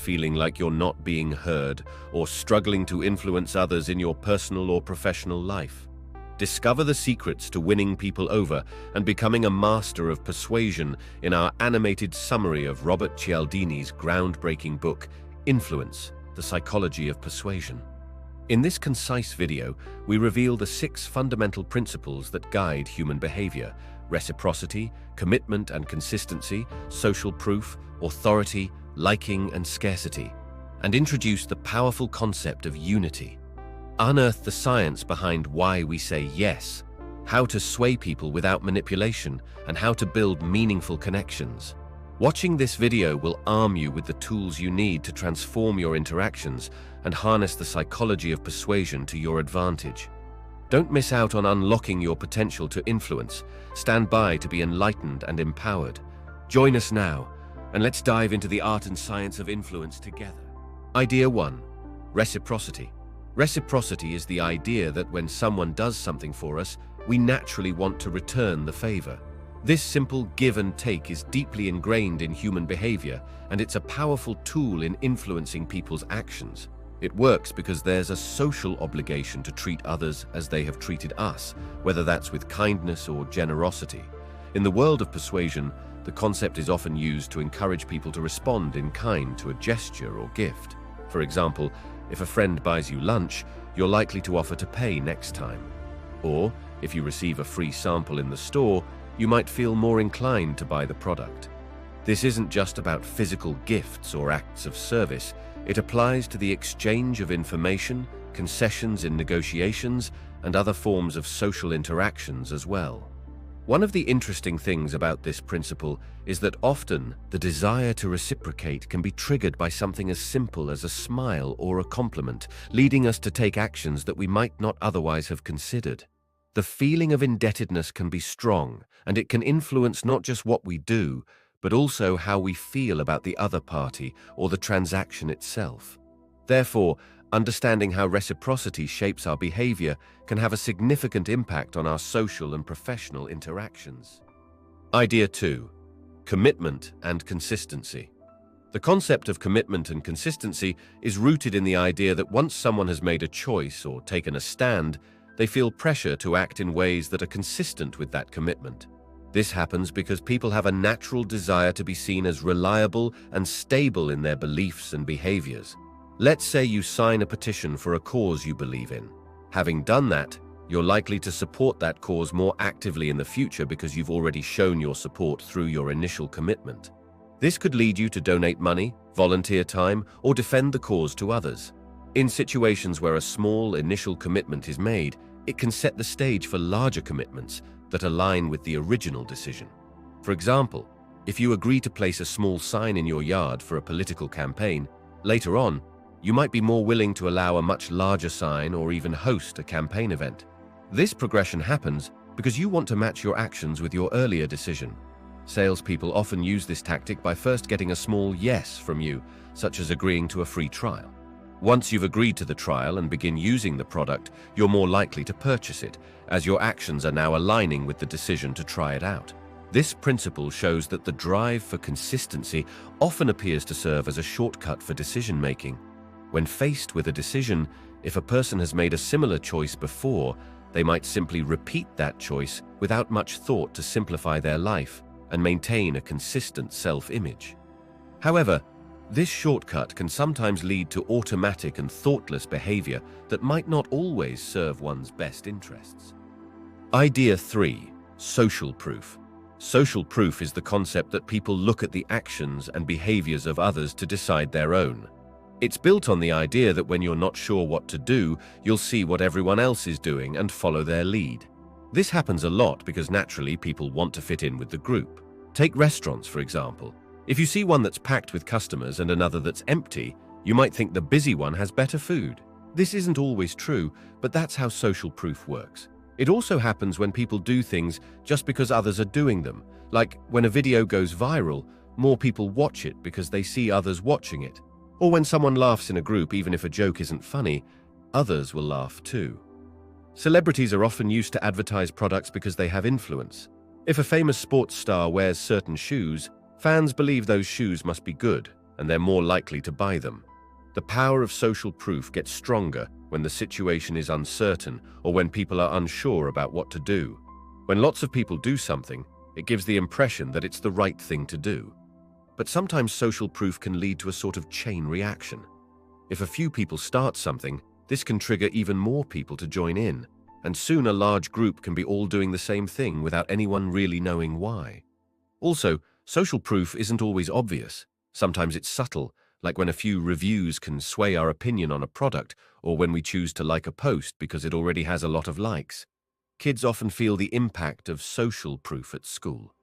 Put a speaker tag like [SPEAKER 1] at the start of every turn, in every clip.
[SPEAKER 1] feeling like you're not being heard or struggling to influence others in your personal or professional life? Discover the secrets to winning people over and becoming a master of persuasion in our animated summary of Robert Cialdini's groundbreaking book, Influence: The Psychology of Persuasion. In this concise video, we reveal the 6 fundamental principles that guide human behavior: reciprocity, commitment and consistency, social proof, authority, liking and scarcity, and introduce the powerful concept of unity. Unearth the science behind why we say yes, how to sway people without manipulation, and how to build meaningful connections. Watching this video will arm you with the tools you need to transform your interactions and harness the psychology of persuasion to your advantage. Don't miss out on unlocking your potential to influence. Stand by to be enlightened and empowered. Join us now, and let's dive into the art and science of influence together. Idea 1. Reciprocity. Reciprocity is the idea that when someone does something for us, we naturally want to return the favor. This simple give and take is deeply ingrained in human behavior, and it's a powerful tool in influencing people's actions. It works because there's a social obligation to treat others as they have treated us, whether that's with kindness or generosity. In the world of persuasion, the concept is often used to encourage people to respond in kind to a gesture or gift. For example, if a friend buys you lunch, you're likely to offer to pay next time. Or, if you receive a free sample in the store, you might feel more inclined to buy the product. This isn't just about physical gifts or acts of service. It applies to the exchange of information, concessions in negotiations, and other forms of social interactions as well. One of the interesting things about this principle is that often the desire to reciprocate can be triggered by something as simple as a smile or a compliment, leading us to take actions that we might not otherwise have considered. The feeling of indebtedness can be strong, and it can influence not just what we do, but also how we feel about the other party or the transaction itself. Therefore, understanding how reciprocity shapes our behavior can have a significant impact on our social and professional interactions. Idea 2. Commitment and consistency. The concept of commitment and consistency is rooted in the idea that once someone has made a choice or taken a stand, they feel pressure to act in ways that are consistent with that commitment. This happens because people have a natural desire to be seen as reliable and stable in their beliefs and behaviors. Let's say you sign a petition for a cause you believe in. Having done that, you're likely to support that cause more actively in the future because you've already shown your support through your initial commitment. This could lead you to donate money, volunteer time, or defend the cause to others. In situations where a small initial commitment is made, it can set the stage for larger commitments that align with the original decision. For example, if you agree to place a small sign in your yard for a political campaign, later on, you might be more willing to allow a much larger sign or even host a campaign event. This progression happens because you want to match your actions with your earlier decision. Salespeople often use this tactic by first getting a small yes from you, such as agreeing to a free trial. Once you've agreed to the trial and begin using the product, you're more likely to purchase it, as your actions are now aligning with the decision to try it out. This principle shows that the drive for consistency often appears to serve as a shortcut for decision-making. When faced with a decision, if a person has made a similar choice before, they might simply repeat that choice without much thought to simplify their life and maintain a consistent self-image. However, this shortcut can sometimes lead to automatic and thoughtless behavior that might not always serve one's best interests. Idea 3. Social proof. Social proof is the concept that people look at the actions and behaviors of others to decide their own. It's built on the idea that when you're not sure what to do, you'll see what everyone else is doing and follow their lead. This happens a lot because naturally people want to fit in with the group. Take restaurants, for example. If you see one that's packed with customers and another that's empty, you might think the busy one has better food. This isn't always true, but that's how social proof works. It also happens when people do things just because others are doing them. Like when a video goes viral, more people watch it because they see others watching it. Or when someone laughs in a group, even if a joke isn't funny, others will laugh too. Celebrities are often used to advertise products because they have influence. If a famous sports star wears certain shoes, fans believe those shoes must be good. and they're more likely to buy them. The power of social proof gets stronger when the situation is uncertain or when people are unsure about what to do. When lots of people do something, it gives the impression that it's the right thing to do. But sometimes social proof can lead to a sort of chain reaction. If a few people start something, this can trigger even more people to join in, and soon a large group can be all doing the same thing without anyone really knowing why. Also, social proof isn't always obvious. Sometimes it's subtle, like when a few reviews can sway our opinion on a product, or when we choose to like a post because it already has a lot of likes. Kids often feel the impact of social proof at school.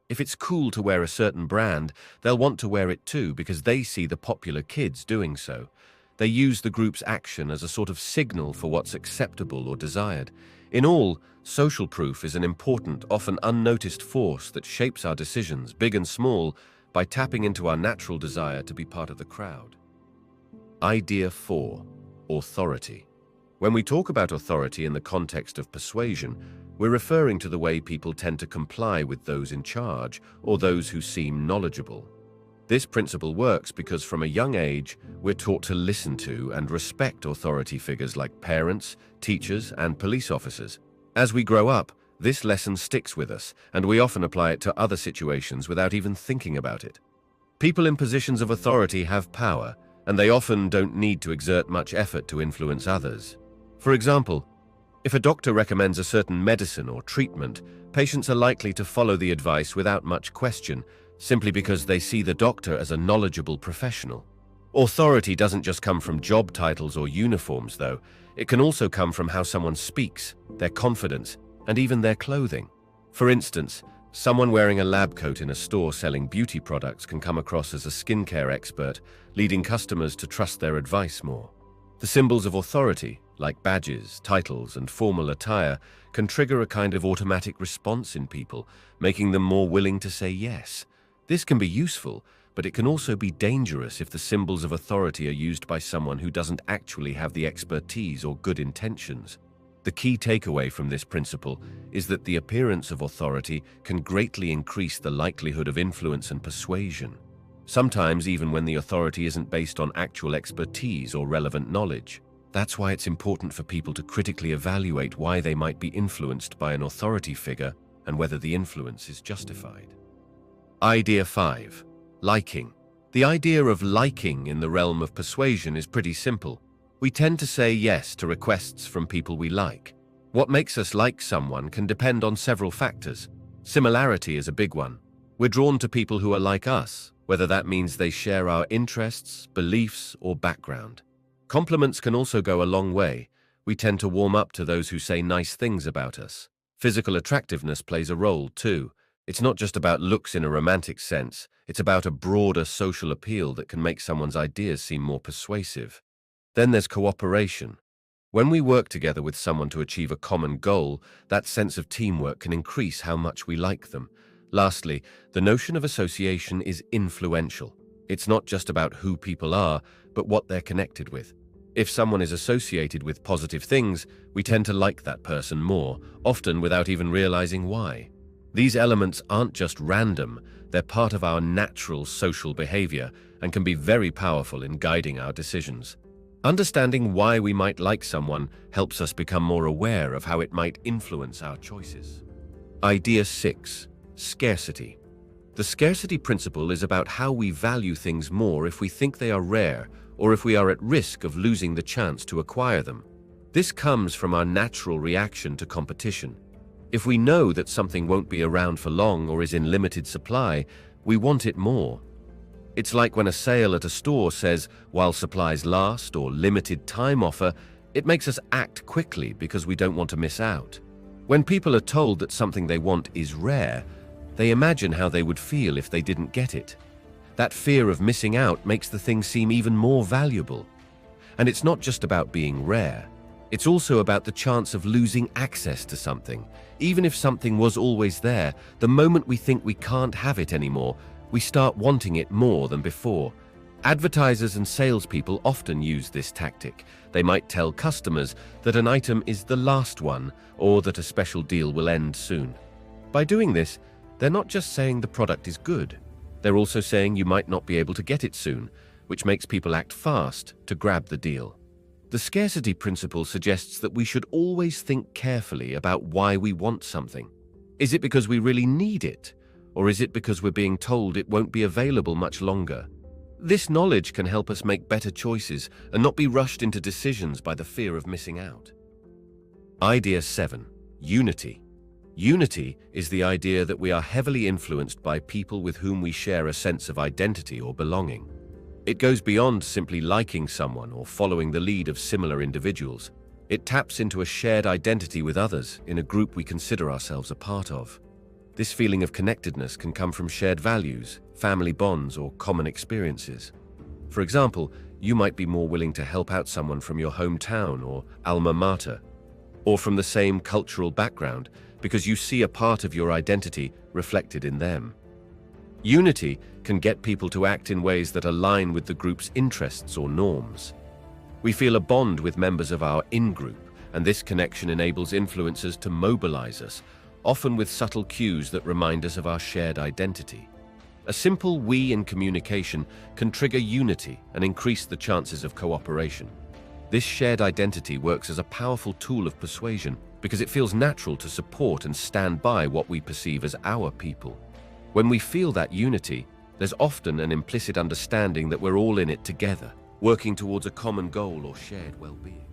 [SPEAKER 1] If it's cool to wear a certain brand, they'll want to wear it too because they see the popular kids doing so. They use the group's action as a sort of signal for what's acceptable or desired. In all, social proof is an important, often unnoticed force that shapes our decisions, big and small, by tapping into our natural desire to be part of the crowd. Idea 4. Authority. When we talk about authority in the context of persuasion, we're referring to the way people tend to comply with those in charge or those who seem knowledgeable. This principle works because from a young age, we're taught to listen to and respect authority figures like parents, teachers, and police officers. As we grow up, this lesson sticks with us, and we often apply it to other situations without even thinking about it. People in positions of authority have power, and they often don't need to exert much effort to influence others. For example, if a doctor recommends a certain medicine or treatment, patients are likely to follow the advice without much question, simply because they see the doctor as a knowledgeable professional. Authority doesn't just come from job titles or uniforms, though. It can also come from how someone speaks, their confidence, and even their clothing. For instance, someone wearing a lab coat in a store selling beauty products can come across as a skincare expert, leading customers to trust their advice more. The symbols of authority, like badges, titles, and formal attire, can trigger a kind of automatic response in people, making them more willing to say yes. This can be useful, but it can also be dangerous if the symbols of authority are used by someone who doesn't actually have the expertise or good intentions. The key takeaway from this principle is that the appearance of authority can greatly increase the likelihood of influence and persuasion, sometimes even when the authority isn't based on actual expertise or relevant knowledge. That's why it's important for people to critically evaluate why they might be influenced by an authority figure and whether the influence is justified. Idea 5. Liking. The idea of liking in the realm of persuasion is pretty simple. We tend to say yes to requests from people we like. What makes us like someone can depend on several factors. Similarity is a big one. We're drawn to people who are like us, whether that means they share our interests, beliefs, or background. Compliments can also go a long way. We tend to warm up to those who say nice things about us. Physical attractiveness plays a role, too. It's not just about looks in a romantic sense. It's about a broader social appeal that can make someone's ideas seem more persuasive. Then there's cooperation. When we work together with someone to achieve a common goal, that sense of teamwork can increase how much we like them. Lastly, the notion of association is influential. It's not just about who people are, but what they're connected with. If someone is associated with positive things, we tend to like that person more, often without even realizing why. These elements aren't just random, they're part of our natural social behavior and can be very powerful in guiding our decisions. Understanding why we might like someone helps us become more aware of how it might influence our choices. Idea 6. Scarcity. The scarcity principle is about how we value things more if we think they are rare or if we are at risk of losing the chance to acquire them. This comes from our natural reaction to competition. If we know that something won't be around for long or is in limited supply, we want it more. It's like when a sale at a store says, while supplies last, or limited time offer, it makes us act quickly because we don't want to miss out. When people are told that something they want is rare, they imagine how they would feel if they didn't get it. That fear of missing out makes the thing seem even more valuable. And it's not just about being rare. It's also about the chance of losing access to something. Even if something was always there, the moment we think we can't have it anymore, we start wanting it more than before. Advertisers and salespeople often use this tactic. They might tell customers that an item is the last one or that a special deal will end soon. By doing this, they're not just saying the product is good. They're also saying you might not be able to get it soon, which makes people act fast to grab the deal. The scarcity principle suggests that we should always think carefully about why we want something. Is it because we really need it? Or is it because we're being told it won't be available much longer? This knowledge can help us make better choices and not be rushed into decisions by the fear of missing out. Idea 7. Unity. Unity is the idea that we are heavily influenced by people with whom we share a sense of identity or belonging. It goes beyond simply liking someone or following the lead of similar individuals. It taps into a shared identity with others in a group we consider ourselves a part of. This feeling of connectedness can come from shared values, family bonds, or common experiences. For example, you might be more willing to help out someone from your hometown or alma mater, or from the same cultural background because you see a part of your identity reflected in them. Unity can get people to act in ways that align with the group's interests or norms. We feel a bond with members of our in-group, and this connection enables influencers to mobilize us, often with subtle cues that remind us of our shared identity. A simple "we" in communication can trigger unity and increase the chances of cooperation. This shared identity works as a powerful tool of persuasion because it feels natural to support and stand by what we perceive as our people. When we feel that unity, there's often an implicit understanding that we're all in it together, working towards a common goal or shared well-being.